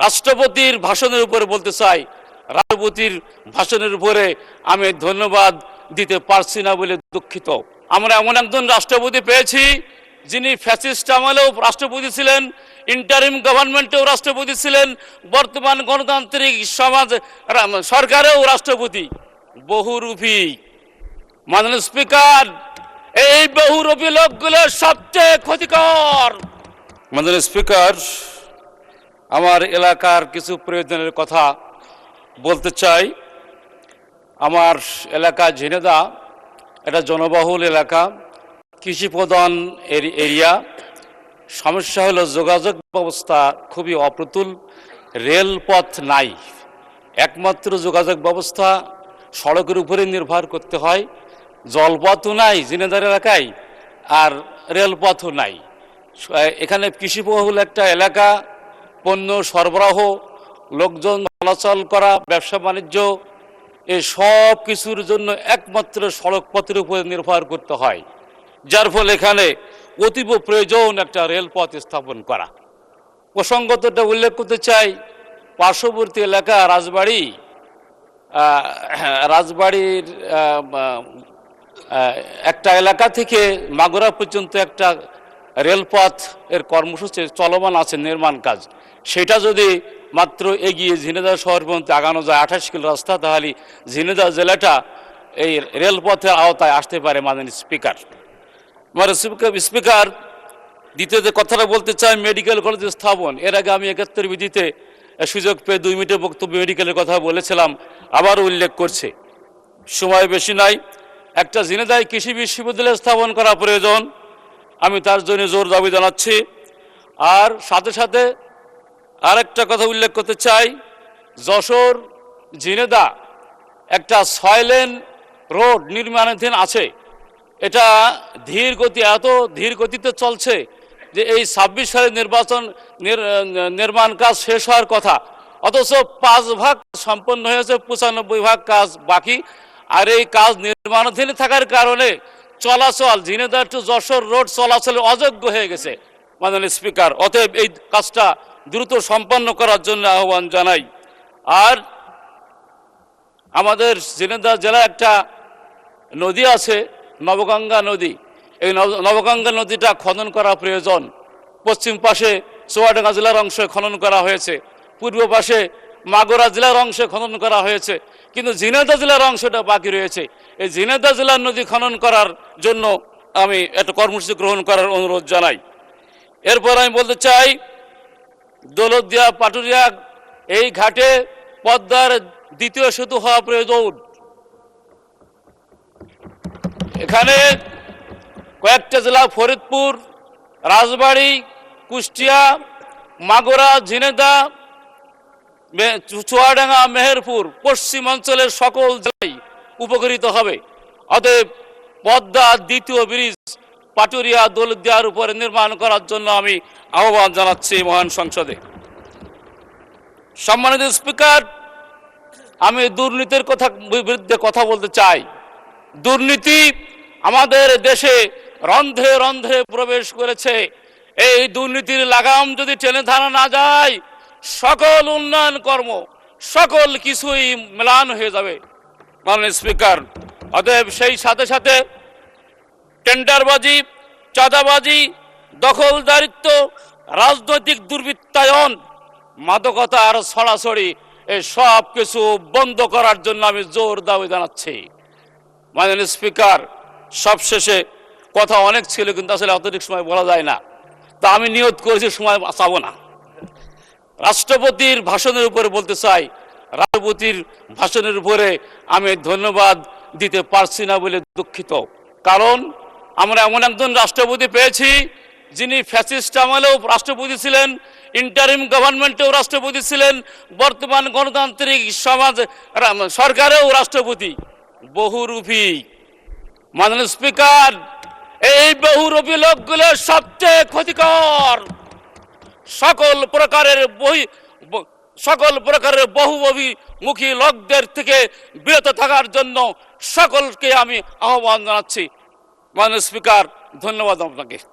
রাষ্ট্রপতির ভাষণের উপরে বলতে চাই, রাষ্ট্রপতির ভাষণের উপরে আমি ধন্যবাদ দিতে পারছি না বলে দুঃখিত। আমরা এমন একজন রাষ্ট্রপতি পেয়েছি যিনি ফ্যাসিস্ট আমলেও রাষ্ট্রপতি ছিলেন, ইন্টারিম গভর্নমেন্টেও রাষ্ট্রপতি ছিলেন, বর্তমান গণতান্ত্রিক সমাজ সরকারেও রাষ্ট্রপতি, বহুরূপী। মাননীয় স্পিকার, এই বহুরূপী লোকগুলো সবচেয়ে ক্ষতিকর। মাননীয় স্পিকার, আমার এলাকার কিছু প্রয়োজনের কথা বলতে চাই। আমার এলাকা ঝিনেদা, এটা জনবহুল এলাকা, কৃষি প্রধান এরিয়া। সমস্যা হলো যোগাযোগ ব্যবস্থা খুবই অপ্রতুল, রেলপথ নাই। একমাত্র যোগাযোগ ব্যবস্থা সড়কের উপরে নির্ভর করতে হয়। জলপথও নাই ঝিনেদার এলাকায়, আর রেলপথও নাই। এখানে কৃষিবহুল একটা এলাকা, পণ্য সরবরাহ, লোকজন চলাচল করা, ব্যবসা বাণিজ্য, এই সব কিছুর জন্য একমাত্র সড়ক পথের উপরে নির্ভর করতে হয়, যার ফলে এখানে অতীব প্রয়োজন একটা রেলপথ স্থাপন করা। প্রসঙ্গতটা উল্লেখ করতে চাই, পার্শ্ববর্তী এলাকা রাজবাড়ির একটা এলাকা থেকে মাগুরা পর্যন্ত একটা রেলপথ এর কর্মসূচি চলমান আছে, নির্মাণ কাজ। সেটা যদি মাত্র এগিয়ে ঝিনেদা শহর পর্যন্ত আগানো যায় 28 কিলো রাস্তা, তাহলে ঝিনেদা জেলাটা এই রেলপথের আওতায় আসতে পারে। মাননীয় স্পিকার, স্পিকার, দ্বিতীয় যে কথাটা বলতে চাই, মেডিকেল কলেজ স্থাপন। এর আগে আমি 71 বিধিতে সুযোগ পেয়ে 2 মিনিটের বক্তব্য মেডিকেলের কথা বলেছিলাম, আবার উল্লেখ করছে, সময় বেশি নাই। একটা ঝিনেদায় কৃষি বিশ্ববিদ্যালয় স্থাপন করা প্রয়োজন, আমি তার জন্য জোর দাবি জানাচ্ছি। আর সাথে সাথে আরেকটা কথা উল্লেখ করতে চাই, যশোর ঝিনেদা একটা 6 লেন রোড নির্মাণাধীন আছে। এটা ধীর গতি, এত ধীর গতিতে চলছে যে এই 26 সালে নির্মাণ কাজ শেষ হওয়ার কথা, অথচ 5 ভাগ সম্পন্ন হয়েছে, 95 ভাগ কাজ বাকি। আর এই কাজ নির্মাণাধীন থাকার কারণে চলাচল ঝিনেদা টু যশোর রোড চলাচল অযোগ্য হয়ে গেছে। মাননীয় স্পিকার, অতএব এই কাজটা দ্রুত সম্পন্ন করার জন্য আহ্বান জানাই। আর আমাদের ঝিনেদা জেলায় একটা নদী আছে, নবগঙ্গা নদী। এই নবগঙ্গা নদীটা খনন করা প্রয়োজন। পশ্চিম পাশে চুয়াডাঙ্গা জেলার অংশে খনন করা হয়েছে, পূর্ব পাশে মাগুরা জেলার অংশে খনন করা হয়েছে, কিন্তু ঝিনেদা জেলার অংশটা বাকি রয়েছে। এই ঝিনেদা জেলার নদী খনন করার জন্য আমি একটা কর্মসূচি গ্রহণ করার অনুরোধ জানাই। এরপর আমি বলতে চাই, দৌলতদিয়া পাটুরিয়া এই ঘাটে পদ্মার দ্বিতীয় সেতু হওয়া প্রয়োজন। এখানে কয়েকটা জেলা, ফরিদপুর, রাজবাড়ী, কুষ্টিয়া, মাগুরা, ঝিনেদা, চুয়াডাঙ্গা, মেহেরপুর, পশ্চিম অঞ্চলের সকল জেলায় উপকৃত হবে। অতএব পদ্মা দ্বিতীয় ব্রিজ পাটুরিয়া দৌলতদিয়ার উপরে নির্মাণ করার জন্য আমি আহ্বান জানাচ্ছি মহান সংসদে। সম্মানিত স্পিকার, আমি দুর্নীতির বিরুদ্ধে কথা বলতে চাই। দুর্নীতি আমাদের দেশে রন্ধ্রে রন্ধ্রে প্রবেশ করেছে। এই দুর্নীতির লাগাম যদি টেনে ধরা না যায়, সকল উন্নয়ন কর্ম, সকল কিছুই ম্লান হয়ে যাবে। মাননীয় স্পিকার, অতএব সেই সাথে সাথে টেন্ডারবাজি, চাঁদাবাজি, দখলদারিত্ব, রাজনৈতিক দুর্বৃত্তায়ন, মাদকতার ছড়াছড়ি, এই সব কিছু বন্ধ করার জন্য আমি জোর দাবি জানাচ্ছি। মাননীয় স্পিকার, সবশেষে কথা অনেক ছিল, কিন্তু আসলে অত্যধিক সময় বলা যায় না, তা আমি নিয়ত করেছি সময় বাঁচাবো না। রাষ্ট্রপতির ভাষণের উপরে বলতে চাই, রাষ্ট্রপতির ভাষণের উপরে আমি ধন্যবাদ দিতে পারছি না বলে দুঃখিত। কারণ আমরা এমন একজন রাষ্ট্রপতি পেয়েছি যিনি ফ্যাসিস্ট আমলেও রাষ্ট্রপতি ছিলেন, ইন্টারিম গভর্নমেন্টেও রাষ্ট্রপতি ছিলেন, বর্তমান গণতান্ত্রিক সমাজ সরকারেও রাষ্ট্রপতি, বহুরূপী। মাননীয় স্পিকার, এই বহুরূপী লোকগুলো সবচেয়ে ক্ষতিকর। সকল প্রকারের বহুমুখী লোকদের থেকে বিরত থাকার জন্য সকলকে আমি আহ্বান জানাচ্ছি। মাননীয় স্পিকার, ধন্যবাদ আপনাকে।